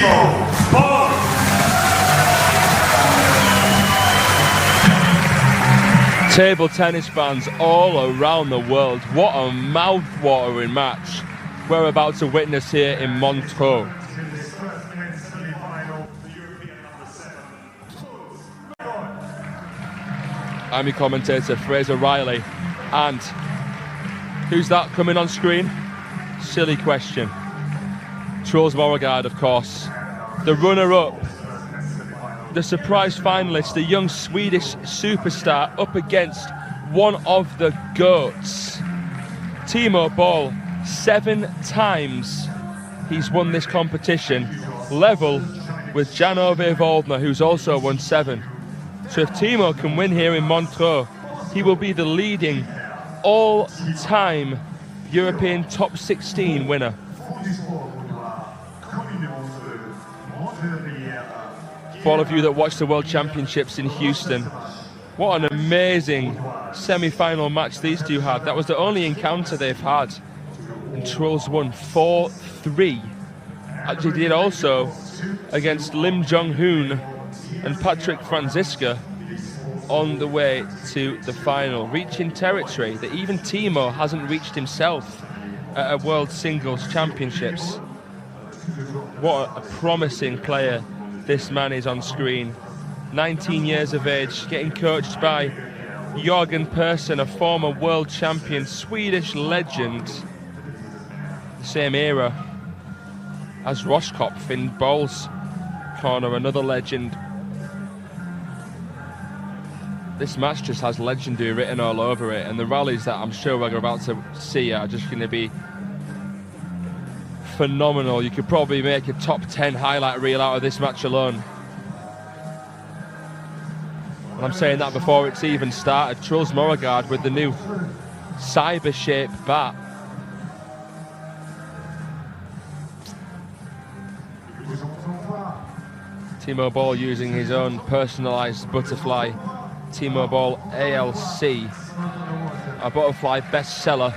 Timo Boll. Table tennis fans all around the world, what a mouth-watering match we're about to witness here in Montreux. I'm your commentator, Fraser Riley, and who's that coming on screen? Silly question. Truls Moregard, of course, the runner-up, the surprise finalist, the young Swedish superstar up against one of the GOATs. Timo Boll, 7 times he's won this competition, level with Jan-Ove Waldner, who's also won 7. So if Timo can win here in Montreux, he will be the leading all-time European top 16 winner. For all of you that watched the World Championships in Houston, what an amazing semi-final match these two had. That was the only encounter they've had. And Truls won 4-3. Actually did also against Lim Jong-hoon and Patrick Franziska on the way to the final, reaching territory that even Timo hasn't reached himself at a World Singles Championships. What a promising player this man is on screen. 19 years of age, getting coached by Jörgen Persson, a former world champion, Swedish legend. The same era as Roskopf in Boll's corner, another legend. This match just has legendary written all over it, and the rallies that I'm sure we're about to see are just going to be phenomenal. You could probably make a top 10 highlight reel out of this match alone. And I'm saying that before it's even started. Truls Moregard with the new cyber-shape bat. Timo Boll using his own personalised butterfly, Timo Boll ALC, a butterfly bestseller.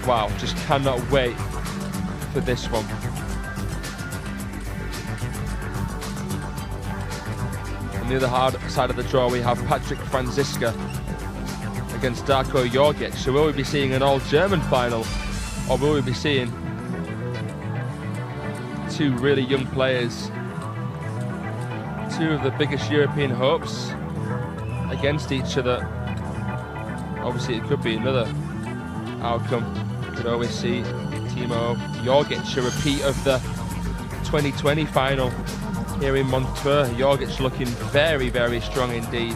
Wow, just cannot wait for this one. On the other hard side of the draw, we have Patrick Franziska against Darko Jorgic. So will we be seeing an all-German final, or will we be seeing two really young players, two of the biggest European hopes against each other? Obviously it could be another outcome. You could always see Timo Jorgic, a repeat of the 2020 final here in Montreux. Jorgic looking very, very strong indeed.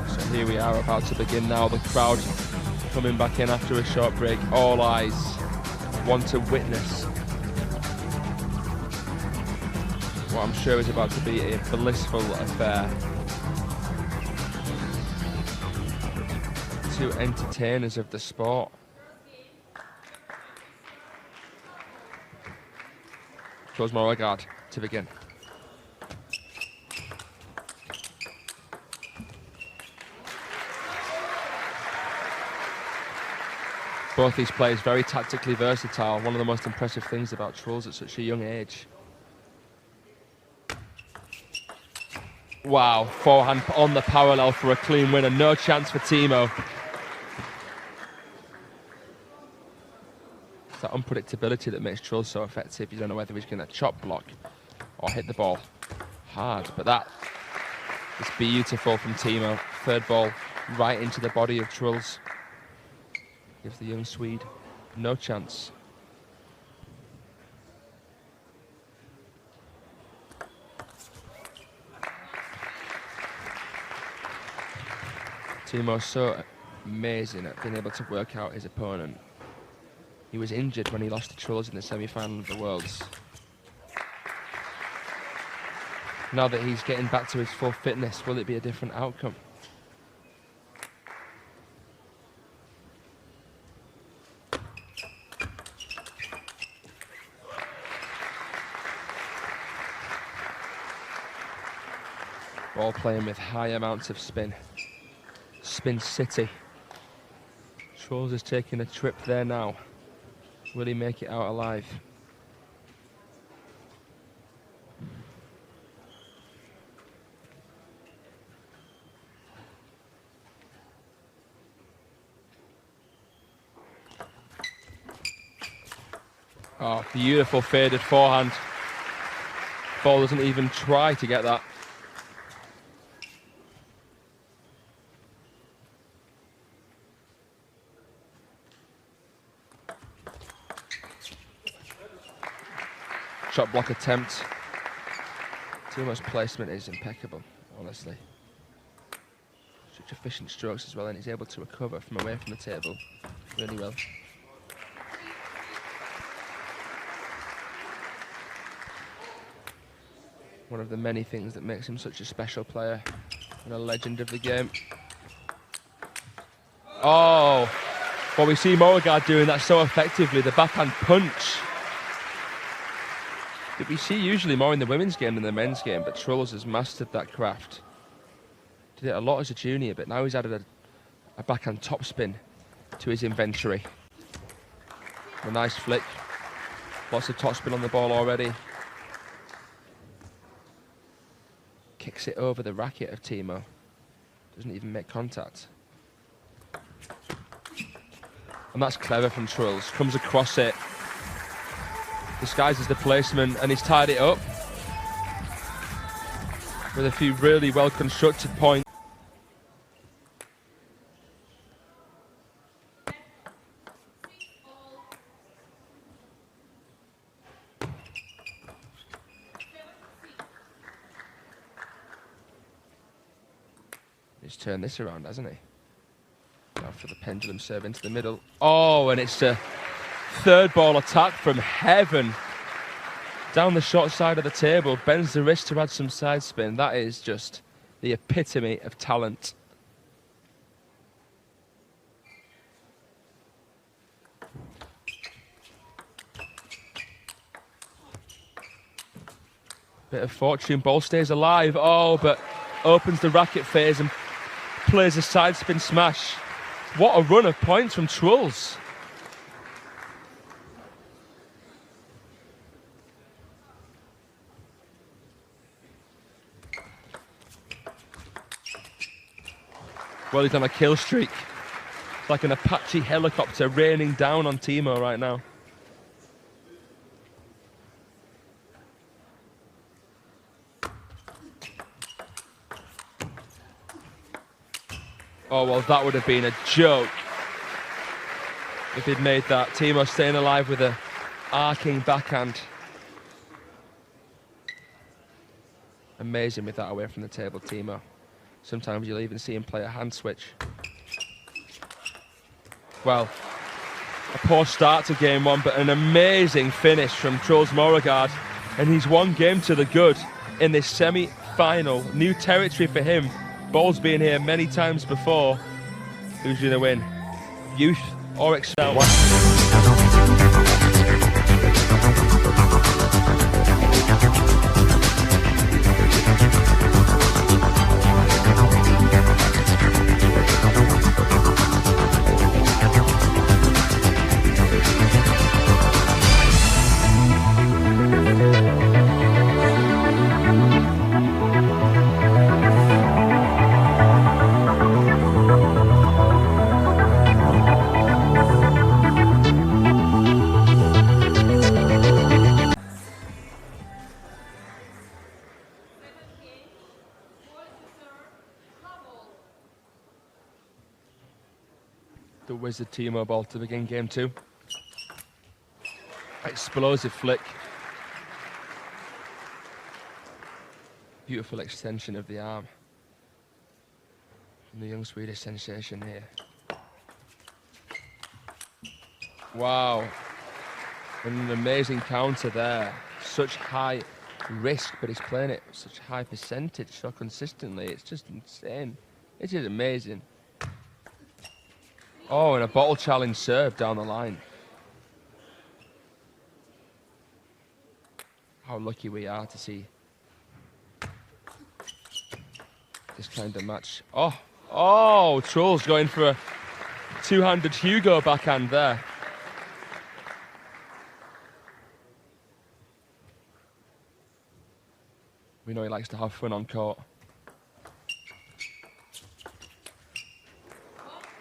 So here we are about to begin now. The crowd coming back in after a short break. All eyes want to witness what I'm sure is about to be a blissful affair. Two entertainers of the sport. Truls Moregard to begin. Both these players very tactically versatile. One of the most impressive things about Truls at such a young age. Wow, forehand on the parallel for a clean winner. No chance for Timo. It's that unpredictability that makes Truls so effective. You don't know whether he's going to chop block or hit the ball hard. But that is beautiful from Timo. Third ball right into the body of Truls. Gives the young Swede no chance. Timo's so amazing at being able to work out his opponent. He was injured when he lost to Truls in the semi-final of the Worlds. Now that he's getting back to his full fitness, will it be a different outcome? Ball playing with high amounts of spin. Spin City. Truls is taking a trip there now. Will he make it out alive? Oh, beautiful faded forehand. Ball doesn't even try to get that. Shot block attempt. Timo's placement is impeccable, honestly. Such efficient strokes as well, and he's able to recover from away from the table really well. One of the many things that makes him such a special player and a legend of the game. Oh, well, we see Moregard doing that so effectively, the backhand punch. That we see usually more in the women's game than the men's game, but Truls has mastered that craft. Did it a lot as a junior, but now he's added a backhand topspin to his inventory. A nice flick. Lots of topspin on the ball already. Kicks it over the racket of Timo. Doesn't even make contact. And that's clever from Truls. Comes across it. Disguises the placement, and he's tied it up with a few really well constructed points. He's turned this around, hasn't he? Now for the pendulum serve into the middle. Oh, and it's a third ball attack from heaven. Down the short side of the table, bends the wrist to add some side spin. That is just the epitome of talent. Bit of fortune, ball stays alive. Oh, but opens the racket phase and plays a side spin smash. What a run of points from Truls. Well, he's on a kill streak. It's like an Apache helicopter raining down on Timo right now. Oh, well, that would have been a joke if he'd made that. Timo staying alive with a arcing backhand. Amazing with that away from the table, Timo. Sometimes you'll even see him play a hand switch. Well, a poor start to game one, but an amazing finish from Truls Moregard. And he's one game to the good in this semi-final. New territory for him. Boll's been here many times before. Who's going to win? Youth or Excel? The wizard Timo Boll to begin game two. Explosive flick. Beautiful extension of the arm. And the young Swedish sensation here. Wow. And an amazing counter there. Such high risk, but he's playing it with such high percentage so consistently. It's just insane. It is amazing. Oh, and a bottle challenge serve down the line. How lucky we are to see this kind of match. Oh, Truls going for a two-handed Hugo backhand there. We know he likes to have fun on court.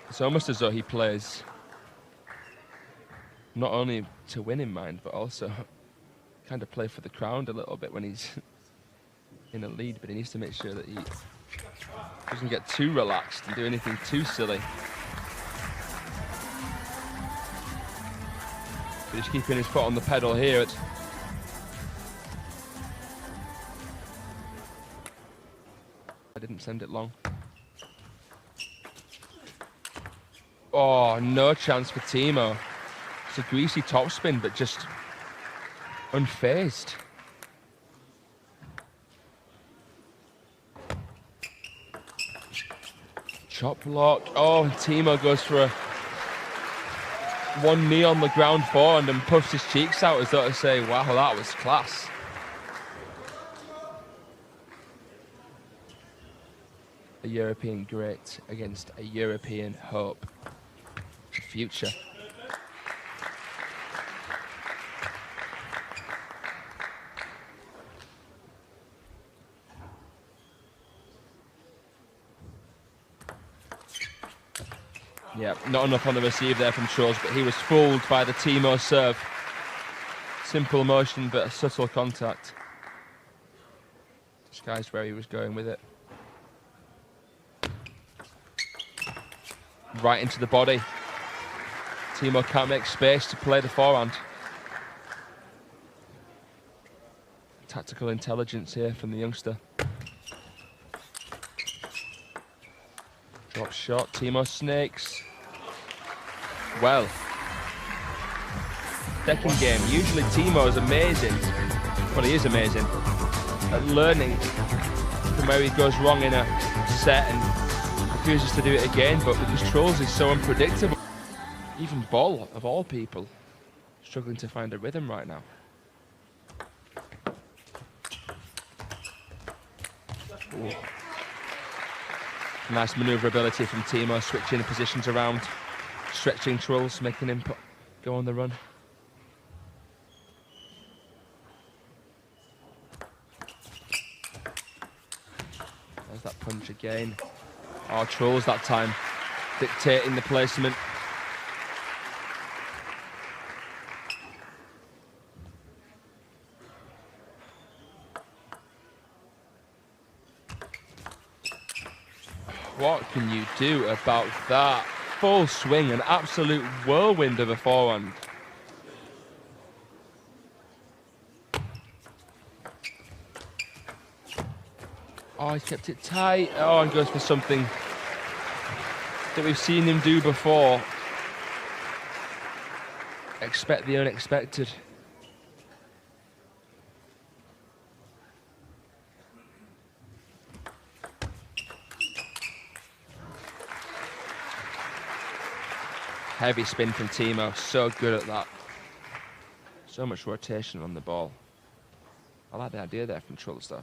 It's almost as though he plays not only to win in mind, but also kind of play for the crowd a little bit when he's in a lead, but he needs to make sure that he doesn't get too relaxed and do anything too silly. But he's keeping his foot on the pedal here. I didn't send it long. Oh, no chance for Timo. It's a greasy topspin, but just unfazed. Chop block. Oh, Timo goes for one knee on the ground forehand and puffs his cheeks out as though to say, wow, that was class. A European great against a European hope. Future. Yeah, not enough on the receive there from Truls, but he was fooled by the Timo serve. Simple motion, but a subtle contact. Disguised where he was going with it. Right into the body. Timo can't make space to play the forehand. Tactical intelligence here from the youngster. Drop shot, Timo snakes. Well, second game. Usually Timo is amazing. Well, he is amazing at learning from where he goes wrong in a set and refuses to do it again. But because Truls is so unpredictable, even Boll, of all people, struggling to find a rhythm right now. Ooh. Nice manoeuvrability from Timo, switching the positions around, stretching Truls, making him go on the run. There's that punch again. Oh, Truls that time dictating the placement. What can you do about that? Full swing, an absolute whirlwind of a forehand. Oh, he kept it tight. Oh, and goes for something that we've seen him do before. Expect the unexpected. Heavy spin from Timo, so good at that. So much rotation on the ball. I like the idea there from Truls though.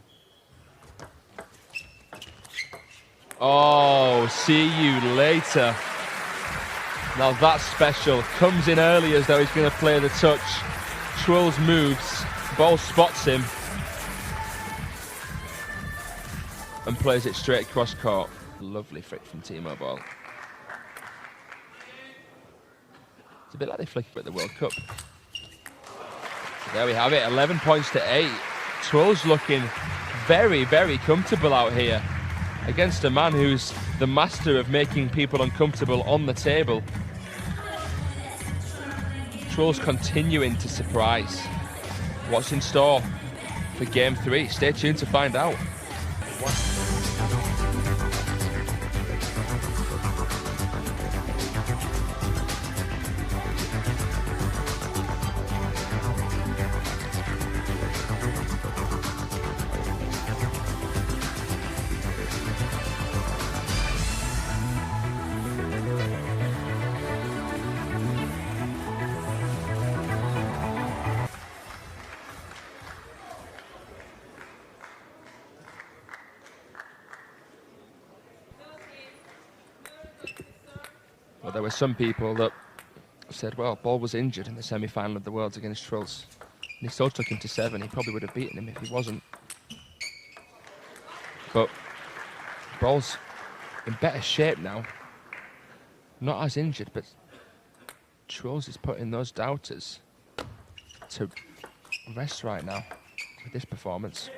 Oh, see you later. Now that's special. Comes in early as though he's going to play the touch. Truls moves, Boll spots him and plays it straight across court. Lovely flick from Timo Boll. It's a bit like they flick at the World Cup. There we have it, 11 points to 8. Truls looking very, very comfortable out here against a man who's the master of making people uncomfortable on the table. Truls continuing to surprise. What's in store for Game 3? Stay tuned to find out. Well, there were some people that said, well, Boll was injured in the semi-final of the Worlds against Truls. And he still took him to 7. He probably would have beaten him if he wasn't. But Boll's in better shape now. Not as injured, but Truls is putting those doubters to rest right now with this performance.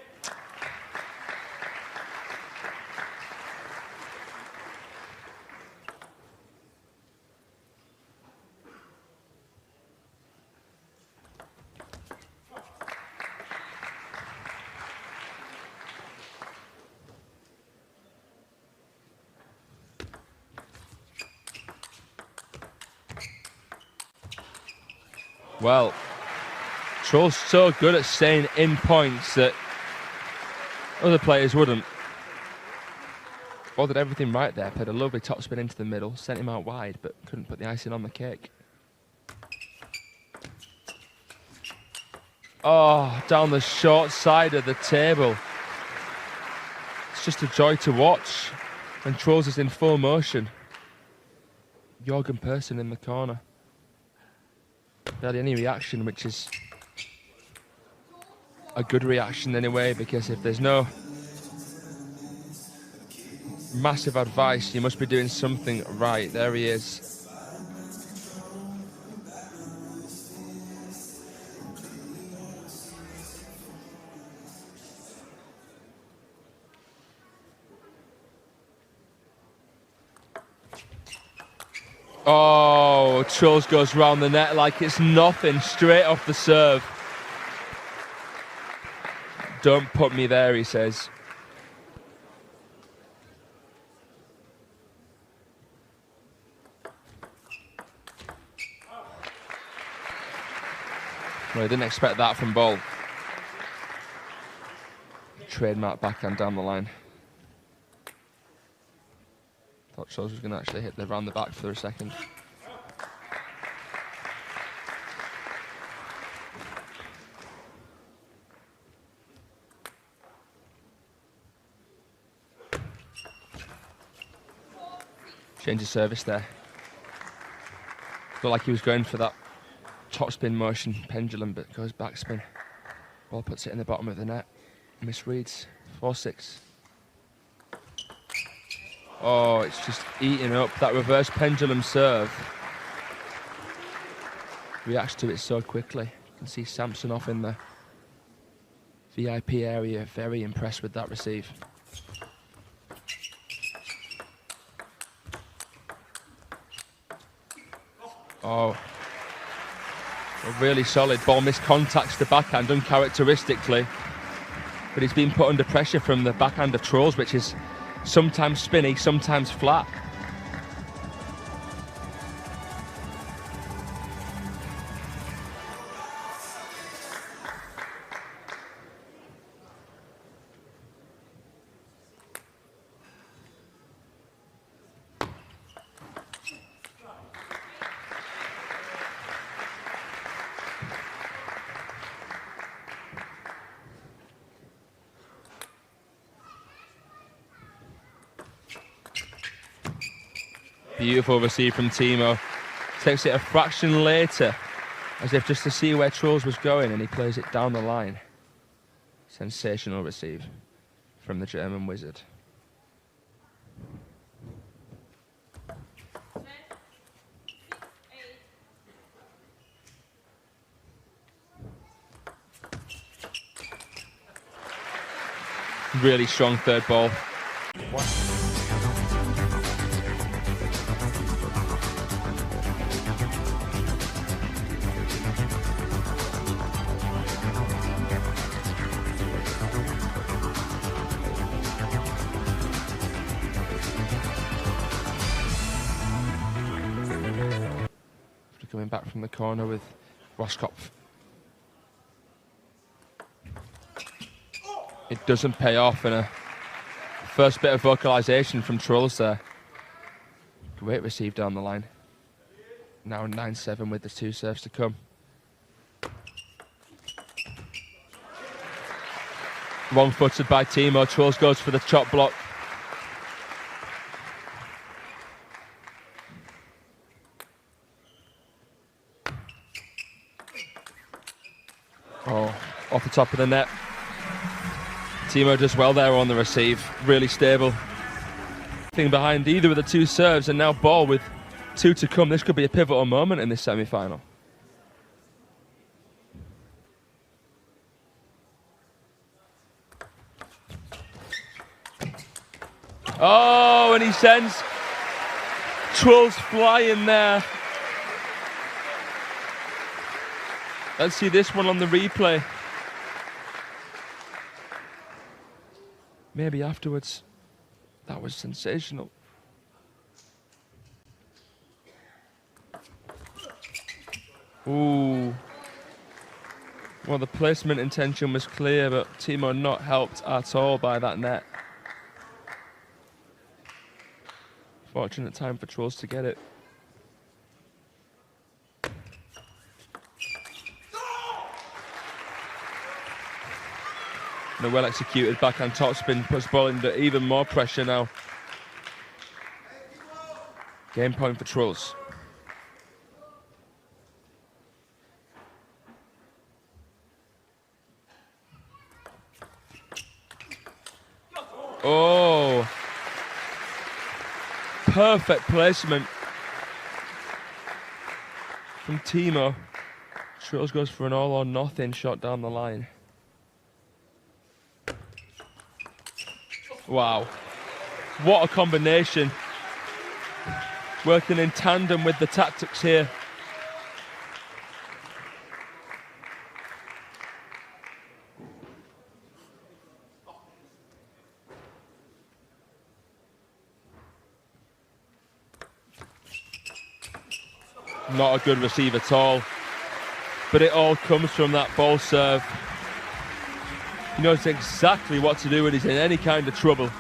Well, Truls so good at staying in points that other players wouldn't. Boll did everything right there. Played a lovely topspin into the middle, sent him out wide, but couldn't put the icing on the cake. Oh, down the short side of the table. It's just a joy to watch when Truls is in full motion. Jorgen Persson in the corner. Barely any reaction, which is a good reaction anyway, because if there's no massive advice, you must be doing something right. There he is. Oh, Truls goes round the net like it's nothing, straight off the serve. Don't put me there, he says. Well, I didn't expect that from Boll. Trademark backhand down the line. Thought Truls was going to actually hit the round the back for a second. Change of service there. Looked like he was going for that topspin motion pendulum, but goes backspin. Boll puts it in the bottom of the net. Misreads. 4-6. Oh, it's just eating up that reverse pendulum serve. Reacts to it so quickly. You can see Samsonov in the VIP area, very impressed with that receive. Oh, a really solid ball. Miscontacts the backhand uncharacteristically, but he's been put under pressure from the backhand of Truls, which is sometimes spinny, sometimes flat. Beautiful receive from Timo. Takes it a fraction later, as if just to see where Truls was going, and he plays it down the line. Sensational receive from the German wizard. Really strong third ball. Coming back from the corner with Roskopf. It doesn't pay off, and a first bit of vocalization from Truls there. Great receive down the line. Now 9-7 with the 2 serves to come. Wrong-footed by Timo. Truls goes for the chop block. off the top of the net. Timo does well there on the receive, really stable. Thing behind either of the two serves, and now Boll with 2 to come. This could be a pivotal moment in this semi-final. Oh, and he sends Truls flying there. Let's see this one on the replay. Maybe afterwards. That was sensational. Ooh. Well, the placement intention was clear, but Timo not helped at all by that net. Fortunate time for Truls to get it. And a well-executed backhand topspin puts Boll under even more pressure now. Game point for Truls. Oh. Perfect placement from Timo. Truls goes for an all or nothing shot down the line. Wow. What a combination. Working in tandem with the tactics here. Not a good receive at all. But it all comes from that Boll serve. He knows exactly what to do when he's in any kind of trouble.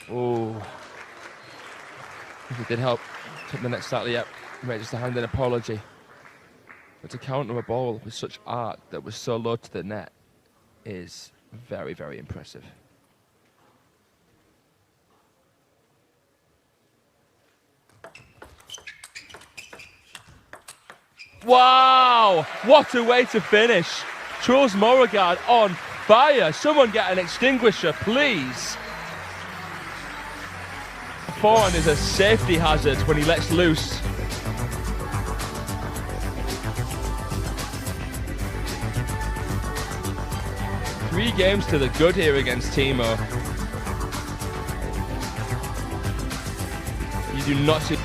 Oh. If it did help, took the next slightly up. Right, just to hand an apology. But to counter a ball with such art that was so low to the net is very, very impressive. Wow! What a way to finish. Truls Moregard on fire. Someone get an extinguisher, please. Forehand is a safety hazard when he lets loose. Three games to the good here against Timo. You do not see...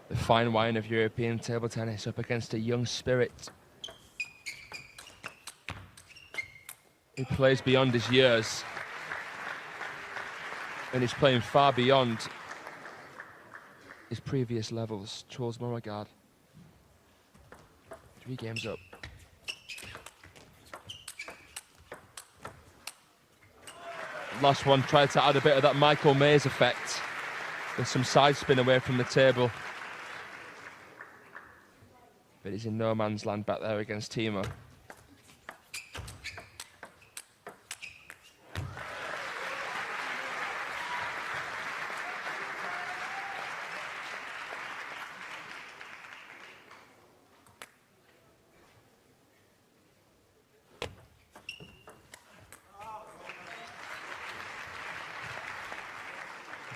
The fine wine of European table tennis up against a young spirit. He plays beyond his years. And he's playing far beyond his previous levels. Truls Moregard. 3 games up. Last one tried to add a bit of that Michael Mays effect with some side spin away from the table. But he's in no man's land back there against Timo.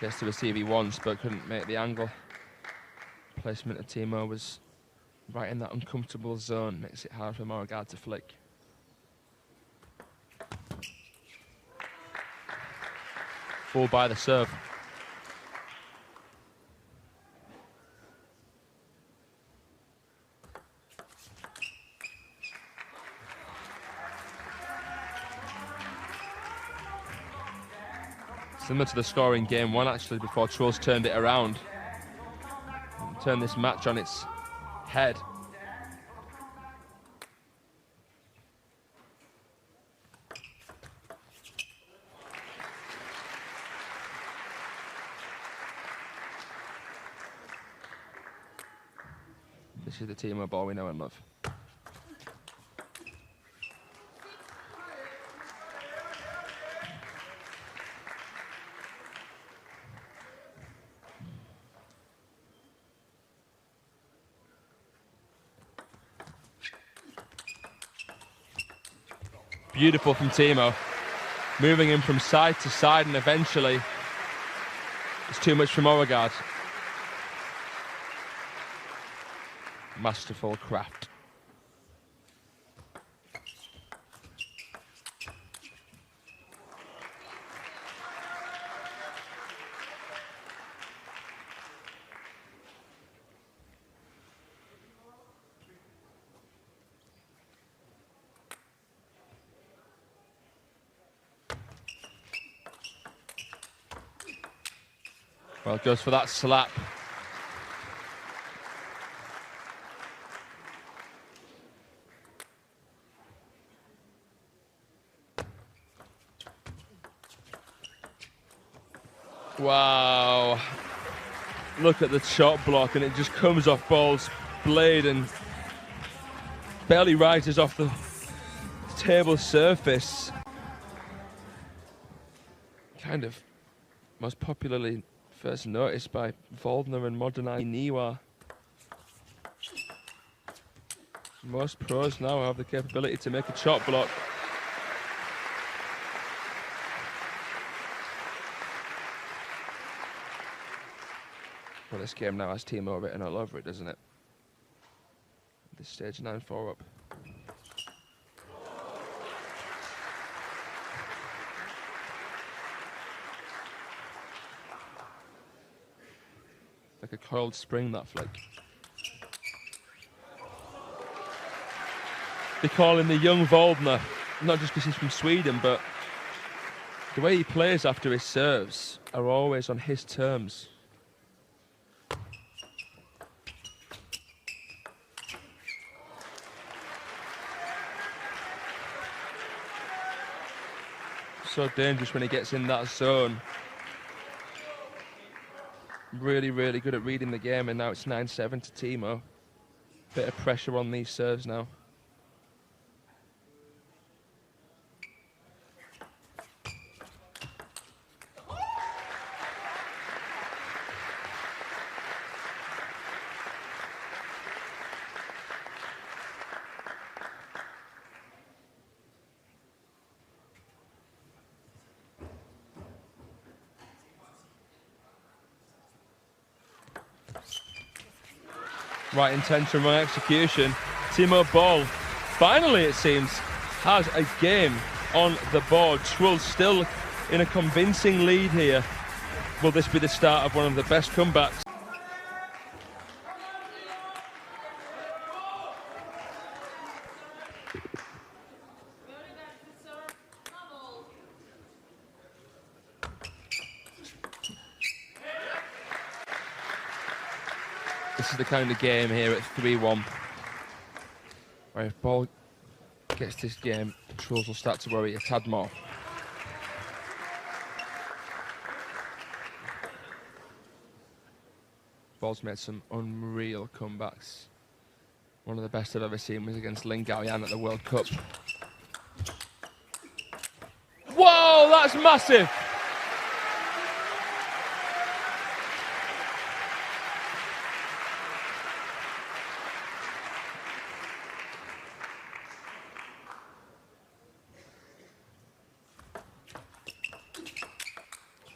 Gets to receive he wants, but couldn't make the angle. Placement of Timo was right in that uncomfortable zone, makes it hard for Moregard to flick. Full by the serve. Similar to the score in game 1, actually, before Truls turned it around. Turned this match on its head. This is the Timo Boll we know and love. Beautiful from Timo. Moving him from side to side, and eventually it's too much for Moregard. Masterful craft. Well, goes for that slap. Wow. Look at the shot block, and it just comes off Boll's blade and barely rises off the table surface. Kind of most popularly first noticed by Waldner and Modernai Niwa. Most pros now have the capability to make a shot block. Well, this game now has Timo written all over it, doesn't it? At this stage, 9-4 up. Like a coiled spring, that flick. They call him the young Waldner, not just because he's from Sweden, but the way he plays after his serves are always on his terms. So dangerous when he gets in that zone. Really, really good at reading the game, and now it's 9-7 to Timo. Bit of pressure on these serves now. Right intention, right execution. Timo Boll, finally it seems, has a game on the board. Truls still in a convincing lead here. Will this be the start of one of the best comebacks? This is the kind of game here at 3-1 where if Boll gets this game, Truls will start to worry a tad more. Boll's made some unreal comebacks. One of the best I've ever seen was against Lin Gaoyan at the World Cup. Whoa, that's massive!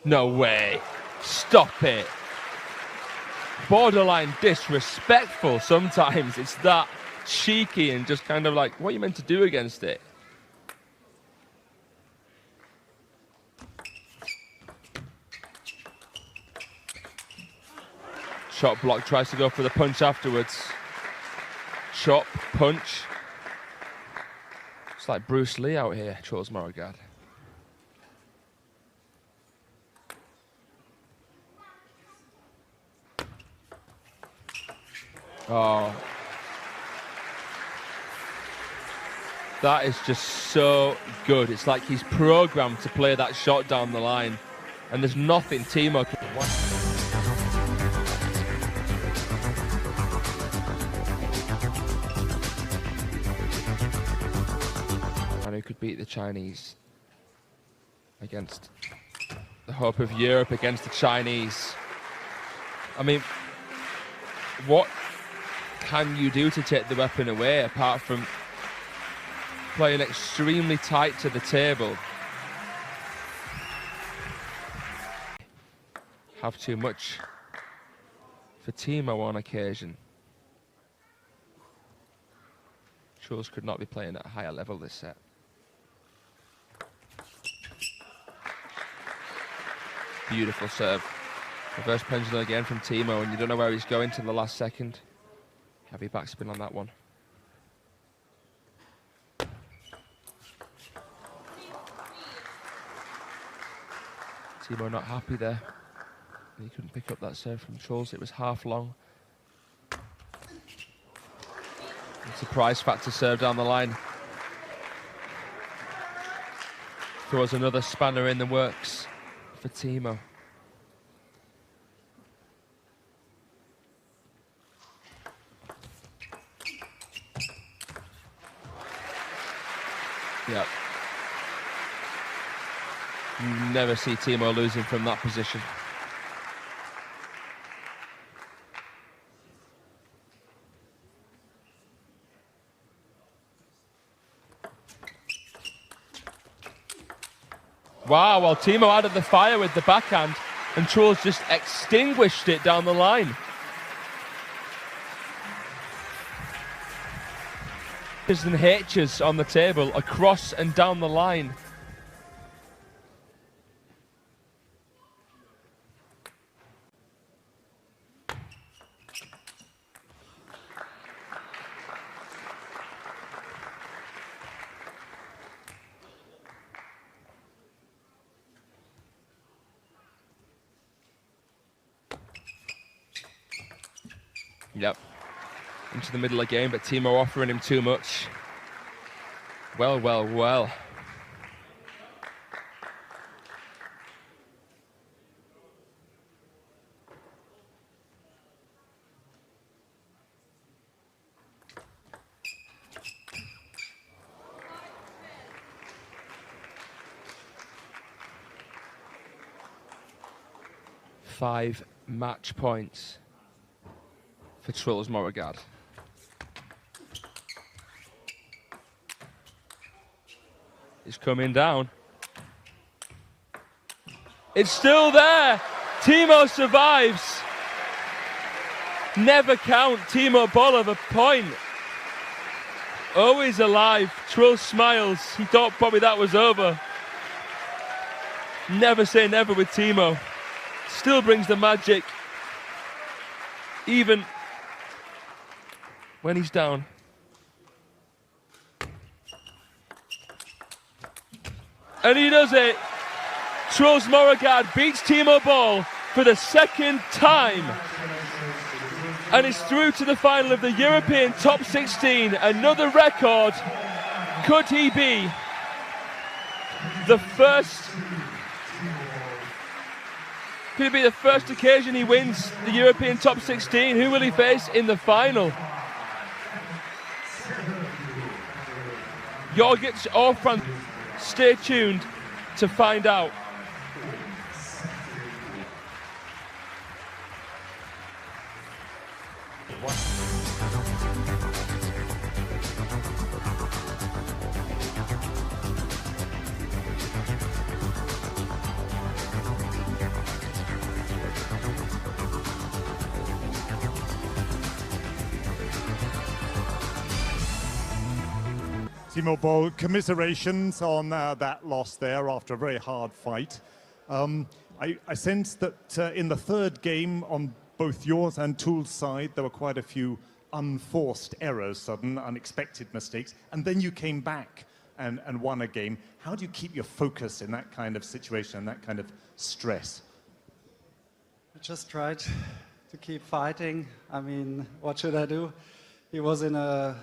No way. Stop it. Borderline disrespectful sometimes. It's that cheeky and just kind of like, what are you meant to do against it? Shot block, tries to go for the punch afterwards. Chop, punch. It's like Bruce Lee out here, Truls Moregard. Oh. That is just so good. It's like he's programmed to play that shot down the line. And there's nothing Timo can... And who could beat the Chinese against the hope of Europe against the Chinese? I mean, what can you do to take the weapon away apart from playing extremely tight to the table? Have too much for Timo on occasion. Truls could not be playing at a higher level this set. Beautiful serve. Reverse pendulum again from Timo, and you don't know where he's going till the last second. Heavy backspin on that one. Timo not happy there. He couldn't pick up that serve from Truls. It was half long. Surprise factor serve down the line. Throws another spanner in the works for Timo. Yeah. You never see Timo losing from that position. Wow, well, Timo added the fire with the backhand, and Truls just extinguished it down the line. And H's on the table, across and down the line. Yep. Into the middle of the game, but Timo offering him too much. Well, well, well. Five match points for Truls Moregard. It's coming down. It's still there. Timo survives. Never count Timo Boll of a point. Always alive. Truls smiles. He thought probably that was over. Never say never with Timo. Still brings the magic. Even when he's down. And he does it. Truls Moregard beats Timo Boll for the second time. And is through to the final of the European Top 16. Another record. Could he be the first? Could it be the first occasion he wins the European Top 16? Who will he face in the final? Jorgic or France? Stay tuned to find out. Timo Boll, commiserations on that loss there after a very hard fight. I sense that in the third game on both yours and Truls' side, there were quite a few unforced errors, sudden, unexpected mistakes, and then you came back and won a game. How do you keep your focus in that kind of situation, that kind of stress? I just tried to keep fighting. I mean, what should I do? He was in a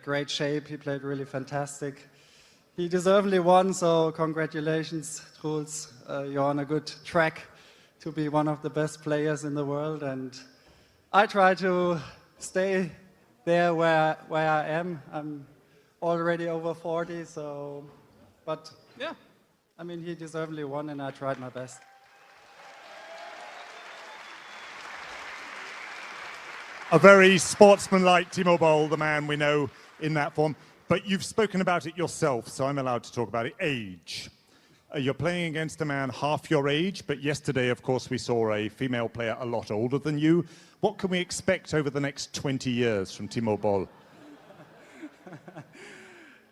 great shape. He played really fantastic. He deservedly won, so congratulations, Truls. You're on a good track to be one of the best players in the world, and I try to stay there where I am. I'm already over 40, so, but yeah, I mean, he deservedly won, and I tried my best. A very sportsmanlike Timo Boll, the man we know in that form. But you've spoken about it yourself, so I'm allowed to talk about it. Age. You're playing against a man half your age, but yesterday, of course, we saw a female player a lot older than you. What can we expect over the next 20 years from Timo Boll?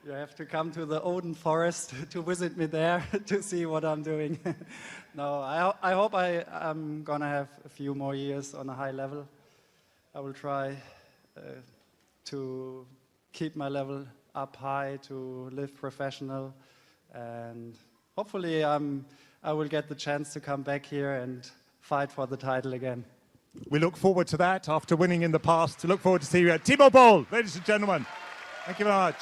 You have to come to the Oden Forest to visit me there to see what I'm doing. No, I hope I'm going to have a few more years on a high level. I will try to keep my level up high, to live professional, and hopefully I will get the chance to come back here and fight for the title again. We look forward to that after winning in the past. We look forward to seeing you at Timo Boll, ladies and gentlemen. Thank you very much.